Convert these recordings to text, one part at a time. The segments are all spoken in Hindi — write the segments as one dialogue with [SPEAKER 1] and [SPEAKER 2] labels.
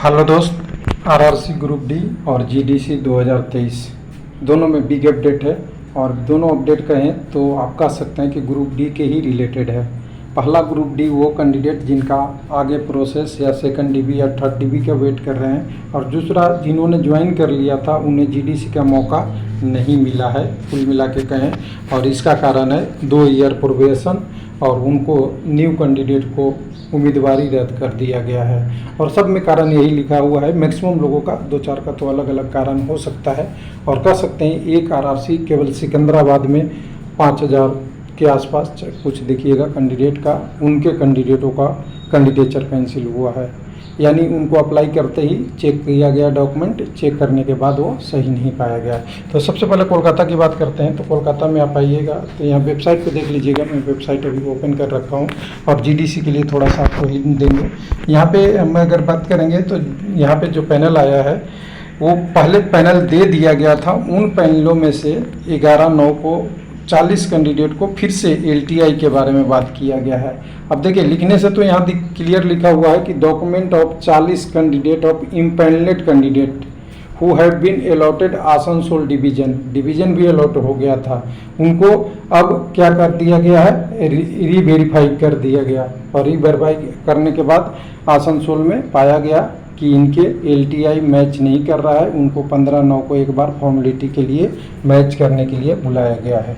[SPEAKER 1] हेलो दोस्त, आरआरसी ग्रुप डी और जीडीसी 2023 दोनों में बिग अपडेट है। और दोनों अपडेट कहें तो आप कह सकते हैं कि ग्रुप डी के ही रिलेटेड है। पहला ग्रुप डी वो कैंडिडेट जिनका आगे प्रोसेस या सेकंड डीबी या थर्ड डीबी का वेट कर रहे हैं, और दूसरा जिन्होंने ज्वाइन कर लिया था उन्हें जीडीसी का मौका नहीं मिला है कुल मिला के कहें। और इसका कारण है 2 ईयर प्रोबेशन, और उनको न्यू कैंडिडेट को उम्मीदवारी रद्द कर दिया गया है। और सब में कारण यही लिखा हुआ है। मैक्सिमम लोगों का 2-4 का तो अलग अलग कारण हो सकता है। और कह सकते हैं एक आरआरसी केवल सिकंदराबाद में 5000 के आसपास कुछ देखिएगा कैंडिडेट का, उनके कैंडिडेटों का कैंडिडेचर कैंसिल हुआ है। यानी उनको अप्लाई करते ही चेक किया गया डॉक्यूमेंट, चेक करने के बाद वो सही नहीं पाया गया। तो सबसे पहले कोलकाता की बात करते हैं। तो कोलकाता में आप आइएगा तो यहाँ वेबसाइट पे देख लीजिएगा। मैं वेबसाइट अभी ओपन कर रखा हूँ और जीडीसी के लिए थोड़ा सा आपको हिंट देंगे। यहाँ पे हम अगर बात करेंगे तो यहाँ पे जो पैनल आया है वो पहले पैनल दे दिया गया था। उन पैनलों में से 11/9 को 40 कैंडिडेट को फिर से एलटीआई के बारे में बात किया गया है। अब देखिए लिखने से तो यहाँ क्लियर लिखा हुआ है कि document of 40 candidate of empanelled candidate who have been allotted Asansol division भी अलॉट हो गया था, उनको अब क्या कर दिया गया है, रीवेरीफाई कर दिया गया। और रीवेरीफाई करने के बाद आसनसोल में पाया गया कि इनके एलटीआई मैच नहीं कर रहा है। उनको 15/9 को एक बार फॉर्मेलिटी के लिए मैच करने के लिए बुलाया गया है।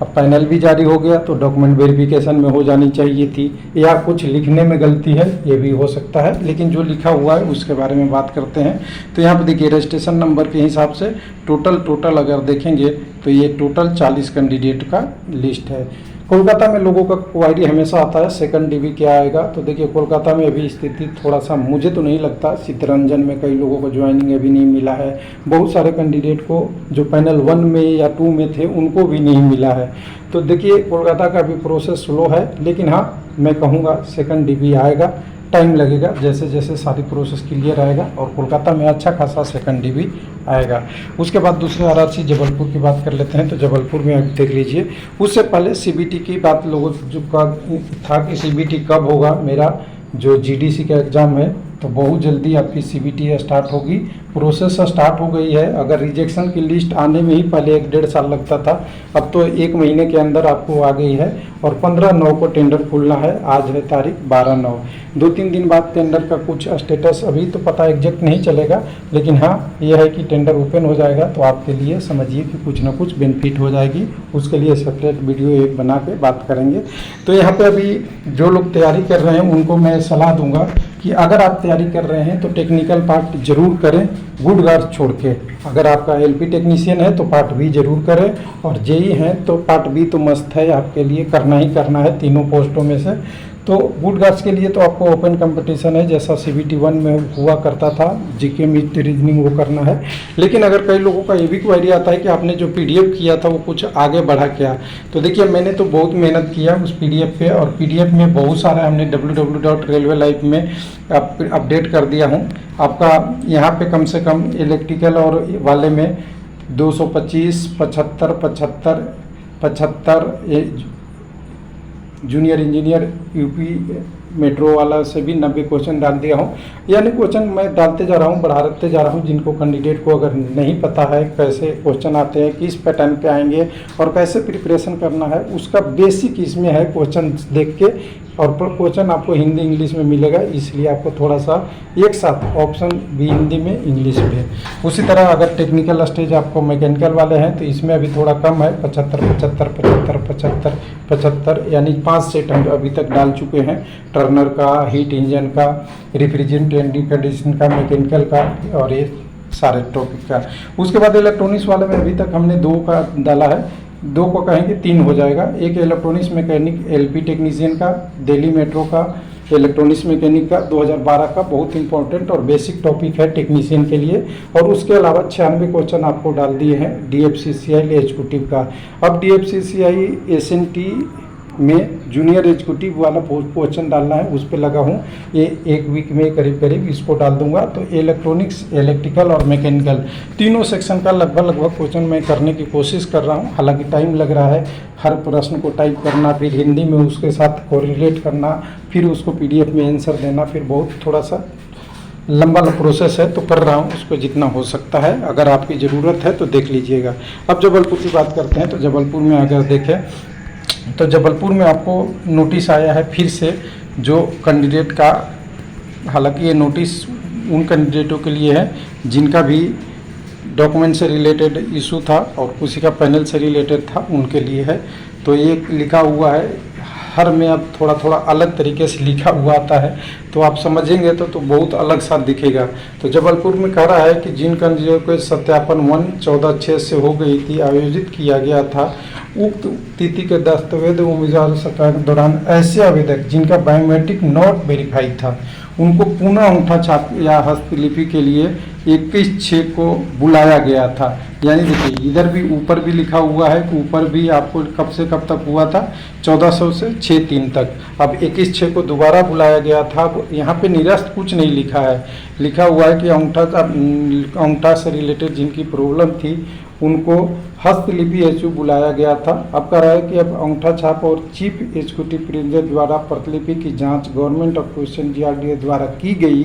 [SPEAKER 1] अब पैनल भी जारी हो गया तो डॉक्यूमेंट वेरिफिकेशन में हो जानी चाहिए थी, या कुछ लिखने में गलती है, ये भी हो सकता है। लेकिन जो लिखा हुआ है उसके बारे में बात करते हैं। तो यहाँ पर देखिए रजिस्ट्रेशन नंबर के हिसाब से टोटल अगर देखेंगे तो ये टोटल 40 कैंडिडेट का लिस्ट है। कोलकाता में लोगों का क्वारी हमेशा आता है सेकंड डीबी क्या आएगा। तो देखिए कोलकाता में अभी स्थिति थोड़ा सा, मुझे तो नहीं लगता, चित्तरंजन में कई लोगों को ज्वाइनिंग अभी नहीं मिला है। बहुत सारे कैंडिडेट को जो पैनल 1 में या 2 में थे उनको भी नहीं मिला है। तो देखिए कोलकाता का भी प्रोसेस स्लो है, लेकिन हाँ मैं कहूँगा सेकंड डीबी आएगा। टाइम लगेगा, जैसे जैसे सारी प्रोसेस क्लियर आएगा और कोलकाता में अच्छा खासा सेकंड डीबी आएगा। उसके बाद दूसरे आरआरसी जबलपुर की बात कर लेते हैं। तो जबलपुर में आप देख लीजिए, उससे पहले सीबीटी की बात लोगों जो का था कि सीबीटी कब होगा। मेरा जो जीडीसी का एग्ज़ाम है तो बहुत जल्दी आपकी सीबीटी स्टार्ट होगी। प्रोसेस स्टार्ट हो गई है। अगर रिजेक्शन की लिस्ट आने में ही पहले 1-1.5 साल लगता था, अब तो 1 महीने के अंदर आपको आ गई है। और 15/9 को टेंडर खुलना है। आज है तारीख 12/9। 2-3 दिन बाद टेंडर का कुछ स्टेटस अभी तो पता एग्जैक्ट नहीं चलेगा, लेकिन हाँ यह है कि टेंडर ओपन हो जाएगा तो आपके लिए समझिए कि कुछ ना कुछ बेनिफिट हो जाएगी। उसके लिए सेपरेट वीडियो एक बना के बात करेंगे। तो यहाँ पे अभी जो लोग तैयारी कर रहे हैं उनको मैं सलाह दूंगा कि अगर आप तैयारी कर रहे हैं तो टेक्निकल पार्ट जरूर करें, गुड गार्ड छोड़ के। अगर आपका एलपी टेक्नीशियन है तो पार्ट बी जरूर करें, और जेई है तो पार्ट बी तो मस्त है, आपके लिए करना ही करना है तीनों पोस्टों में से। तो गुड गार्ड्स के लिए तो आपको ओपन कंपटीशन है, जैसा सीबीटी 1 में हुआ करता था, जीके विद रीजनिंग वो करना है। लेकिन अगर कई लोगों का ये भी क्वेरी आता है कि आपने जो पीडीएफ किया था वो कुछ आगे बढ़ा क्या, तो देखिए मैंने तो बहुत मेहनत किया उस पीडीएफ पे, और पीडीएफ में बहुत सारा हमने www.railwaylife में अपडेट कर दिया हूँ। आपका यहाँ पे कम से कम इलेक्ट्रिकल और वाले में 225, 75, 75 जूनियर इंजीनियर यूपी मेट्रो वाला से भी 90 क्वेश्चन डाल दिया हूँ। यानी क्वेश्चन मैं डालते जा रहा हूँ, बढ़ाते जा रहा हूँ। जिनको कैंडिडेट को अगर नहीं पता है कैसे क्वेश्चन आते हैं, किस पैटर्न पे आएंगे और कैसे प्रिपरेशन करना है, उसका बेसिक इसमें है क्वेश्चन देख के। और क्वेश्चन आपको हिंदी इंग्लिश में मिलेगा, इसलिए आपको थोड़ा सा एक साथ ऑप्शन भी हिंदी में इंग्लिश में। उसी तरह अगर टेक्निकल स्टेज आपको मैकेनिकल वाले हैं तो इसमें अभी थोड़ा कम है, 75, 75, 75, 75, 75, यानी 5 सेट हम अभी तक डाल चुके हैं। टर्नर का, हीट इंजन का, रिफ्रिजरेंट कंडीशन का, मैकेनिकल का, और ये सारे टॉपिक का। उसके बाद इलेक्ट्रॉनिक्स वाले में अभी तक हमने 2 का डाला है, 2 को कहेंगे 3 हो जाएगा। एक इलेक्ट्रॉनिक्स मैकेनिक एलपी टेक्नीशियन का, दिल्ली मेट्रो का, इलेक्ट्रॉनिक्स मैकेनिक का 2012 का बहुत इंपॉर्टेंट और बेसिक टॉपिक है टेक्नीशियन के लिए। और उसके अलावा 96 क्वेश्चन आपको डाल दिए हैं डीएफसीसीआई एग्जीक्यूटिव का। अब डीएफसीसीआई एसएनटी में जूनियर एग्जीक्यूटिव वाला क्वेश्चन डालना है, उस पर लगा हूँ। ये 1 वीक में करीब इसको डाल दूंगा। तो इलेक्ट्रॉनिक्स, इलेक्ट्रिकल और मैकेनिकल तीनों सेक्शन का लगभग क्वेश्चन मैं करने की कोशिश कर रहा हूँ। हालांकि टाइम लग रहा है, हर प्रश्न को टाइप करना, फिर हिंदी में उसके साथ कोरिलेट करना, फिर उसको पीडीएफ में आंसर देना, फिर बहुत थोड़ा सा लंबा प्रोसेस है तो कर रहा हूँ, उसको जितना हो सकता है, अगर आपकी ज़रूरत है तो देख लीजिएगा। अब जबलपुर की बात करते हैं, तो जबलपुर में अगर देखें तो जबलपुर में आपको नोटिस आया है फिर से जो कैंडिडेट का, हालांकि ये नोटिस उन कैंडिडेटों के लिए है जिनका भी डॉक्यूमेंट से रिलेटेड इशू था और किसी का पैनल से रिलेटेड था, उनके लिए है। तो ये लिखा हुआ है, हर में अब थोड़ा थोड़ा अलग तरीके से लिखा हुआ आता है, तो आप समझेंगे तो बहुत अलग सा दिखेगा। तो जबलपुर में कह रहा है कि जिन कैंडिडेट को सत्यापन 1/14/6 से हो गई थी, आयोजित किया गया था, उक्त तिथि के दस्तावेज उम्मीदवार सत्यापन के दौरान ऐसे आवेदक जिनका बायोमेट्रिक नॉट वेरीफाइड था, उनको पुनः अंगूठा छाप या हस्तलिपि के लिए 21/6 को बुलाया गया था। यानी देखिए इधर भी ऊपर भी लिखा हुआ है कि ऊपर भी आपको कब से कब तक हुआ था, 1400 से 6/3 तक। अब 21/6 को दोबारा बुलाया गया था। यहाँ पे निरस्त कुछ नहीं लिखा है, लिखा हुआ है कि अंगूठा से रिलेटेड जिनकी प्रॉब्लम थी उनको हस्तलिपि हेतु बुलाया गया था। अब कह रहा है कि अब अंगूठा छाप और चीफ एग्जीक्यूटिव प्रिंटर द्वारा प्रतिलिपि की जांच गवर्नमेंट ऑफ क्वेश्चन GRDA द्वारा की गई।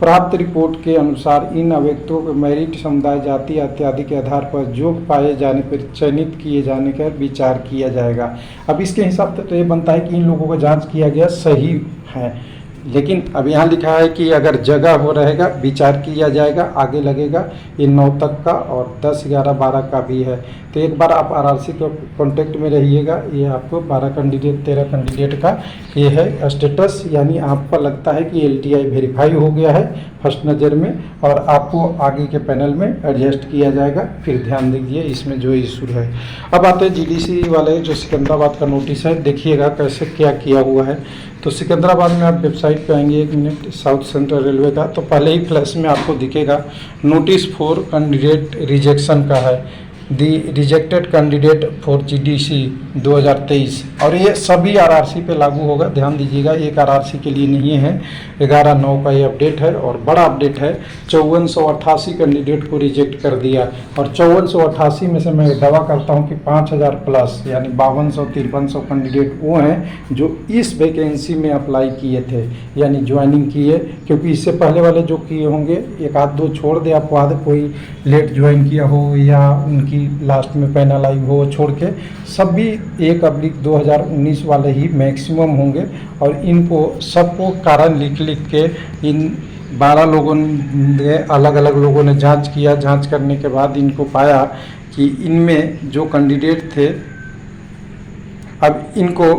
[SPEAKER 1] प्राप्त रिपोर्ट के अनुसार इन अभ्यर्थियों को मेरिट, समुदाय, जाति इत्यादि के आधार पर योग्य पाए जाने पर चयनित किए जाने का विचार किया जाएगा। अब इसके हिसाब से तो ये बनता है कि इन लोगों का जांच किया गया सही है, लेकिन अब यहाँ लिखा है कि अगर जगह हो रहेगा विचार किया जाएगा, आगे लगेगा। ये 9 तक का और 10, 11, 12 का भी है। तो एक बार आप RRC के कांटेक्ट में रहिएगा। ये आपको 12 कैंडिडेट 13 कैंडिडेट का ये है स्टेटस, यानी आपको लगता है कि LTI वेरीफाई हो गया है फर्स्ट नज़र में और आपको आगे के पैनल में एडजस्ट किया जाएगा। फिर ध्यान दीजिए इसमें जो इशू है। अब आते हैं GDC वाले जो सिकंदराबाद का नोटिस है, देखिएगा कैसे क्या किया हुआ है। तो सिकंदराबाद में आप वेबसाइट पे आएंगे, 1 मिनट, साउथ सेंट्रल रेलवे का, तो पहले ही फ्लैश में आपको दिखेगा नोटिस फॉर कैंडिडेट रिजेक्शन का है, दी रिजेक्टेड कैंडिडेट फॉर GDC 2023, और ये सभी RRC पे लागू होगा। ध्यान दीजिएगा, एक RRC के लिए नहीं है। 11/9 का ये अपडेट है और बड़ा अपडेट है। 5488 कैंडिडेट को रिजेक्ट कर दिया और 5488 में से मैं दावा करता हूँ कि 5000 प्लस यानी 5200-5300 कैंडिडेट वो हैं जो इस वैकेंसी में अप्लाई किए थे, यानी ज्वाइनिंग किए। क्योंकि इससे पहले वाले जो किए होंगे, एक आध दो छोड़ दे अपवाद, कोई लेट ज्वाइन किया हो या उनकी लास्ट में पैनल आई हो, छोड़ के सभी 1/2019 वाले ही मैक्सिमम होंगे। और इनको सबको कारण लिख लिख के इन 12 लोगों ने, अलग अलग लोगों ने जांच किया। जांच करने के बाद इनको पाया कि इनमें जो कैंडिडेट थे, अब इनको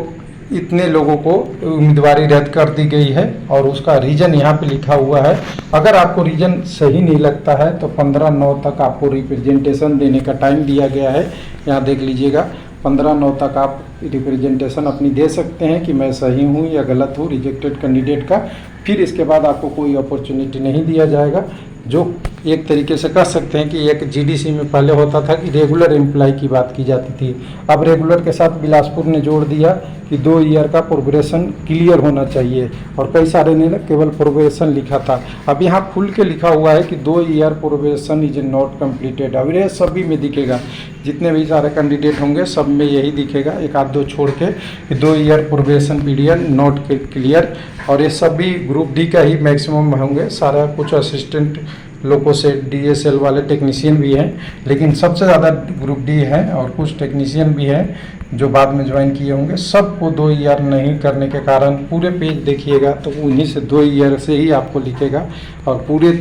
[SPEAKER 1] इतने लोगों को उम्मीदवारी रद्द कर दी गई है और उसका रीज़न यहाँ पे लिखा हुआ है। अगर आपको रीज़न सही नहीं लगता है तो 15/9 तक आपको रिप्रेजेंटेशन देने का टाइम दिया गया है। यहाँ देख लीजिएगा, 15/9 तक आप रिप्रेजेंटेशन अपनी दे सकते हैं कि मैं सही हूँ या गलत हूँ रिजेक्टेड कैंडिडेट का। फिर इसके बाद आपको कोई अपॉर्चुनिटी नहीं दिया जाएगा। जो एक तरीके से कह सकते हैं कि एक GDC में पहले होता था कि रेगुलर एम्प्लॉय की बात की जाती थी, अब रेगुलर के साथ बिलासपुर ने जोड़ दिया कि 2 ईयर का प्रोबेशन क्लियर होना चाहिए, और कई सारे ने केवल प्रोबेशन लिखा था। अब यहाँ खुल के लिखा हुआ है कि 2 year probation is not completed. अब ये सभी में दिखेगा, जितने भी सारे कैंडिडेट होंगे सब में यही दिखेगा, एक आध दो छोड़ के, कि 2 year probation period not clear. और ये सभी ग्रुप D का ही मैक्सिमम होंगे। सारा कुछ असिस्टेंट लोगों से DSL वाले टेक्नीशियन भी हैं, लेकिन सबसे ज़्यादा ग्रुप D है और कुछ टेक्नीशियन भी हैं जो बाद में ज्वाइन किए होंगे। सबको 2 ईयर नहीं करने के कारण पूरे पेज देखिएगा तो उन्हीं से 2 ईयर से ही आपको लिखेगा, और पूरे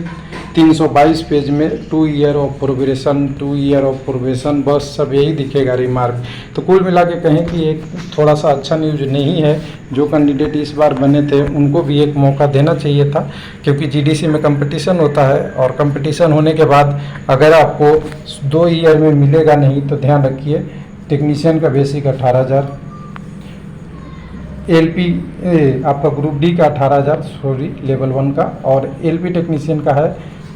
[SPEAKER 1] 322 पेज में 2 year of probation, 2 year of probation, बस सब यही दिखेगा रिमार्क। तो कुल मिला के कहें कि एक थोड़ा सा अच्छा न्यूज नहीं है। जो कैंडिडेट इस बार बने थे उनको भी एक मौका देना चाहिए था, क्योंकि GDC में कंपटीशन होता है, और कंपटीशन होने के बाद अगर आपको 2 ईयर में मिलेगा नहीं तो ध्यान रखिए, टेक्नीशियन का बेसिक 18,000, LP आपका ग्रुप D का 18,000, सॉरी लेवल 1 का, और LP टेक्नीशियन का है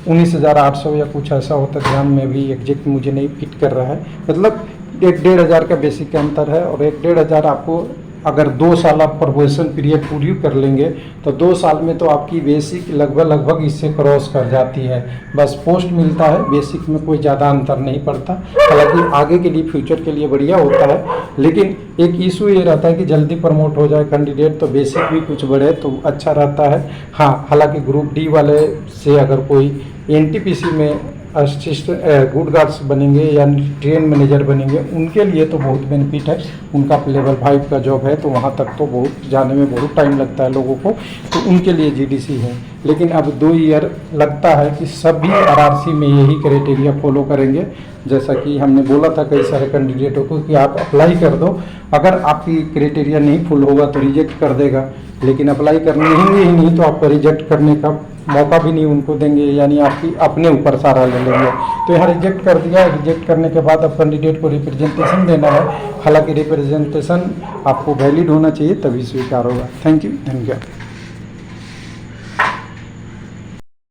[SPEAKER 1] 19,800 या कुछ ऐसा होता है, ध्यान में भी एग्जैक्ट मुझे नहीं फिट कर रहा है। मतलब 1-1,500 का बेसिक का अंतर है, और 1-1,500 आपको अगर 2 साल आप प्रोबेशन पीरियड पूरी कर लेंगे तो 2 साल में तो आपकी बेसिक लगभग इससे क्रॉस कर जाती है। बस पोस्ट मिलता है, बेसिक में कोई ज़्यादा अंतर नहीं पड़ता। हालांकि आगे के लिए फ्यूचर के लिए बढ़िया होता है, लेकिन एक इशू ये रहता है कि जल्दी प्रमोट हो जाए कैंडिडेट तो बेसिक भी कुछ बढ़े तो अच्छा रहता है। हाँ, हालांकि ग्रुप डी वाले से अगर कोई एनटीपीसी में असिस्टेंट गुड गार्ड्स बनेंगे या ट्रेन मैनेजर बनेंगे, उनके लिए तो बहुत बेनिफिट है। उनका लेवल 5 का जॉब है तो वहाँ तक तो बहुत जाने में बहुत टाइम लगता है लोगों को, तो उनके लिए जीडीसी है। लेकिन अब 2 ईयर लगता है कि सभी आरआरसी में यही क्राइटेरिया फॉलो करेंगे। जैसा कि हमने बोला था कई सारे कैंडिडेटों को कि आप अप्लाई कर दो, अगर आपकी क्राइटेरिया नहीं फुल होगा तो रिजेक्ट कर देगा, लेकिन अप्लाई करने ही नहीं तो आपको रिजेक्ट करने का मौका भी नहीं उनको देंगे, यानी आपकी अपने ऊपर सारा ले लेंगे। तो यहाँ रिजेक्ट कर दिया, रिजेक्ट करने के बाद अब कैंडिडेट को रिप्रेजेंटेशन देना है। हालांकि रिप्रेजेंटेशन आपको वैलिड होना चाहिए तभी स्वीकार होगा। थैंक यू, धन्यवाद।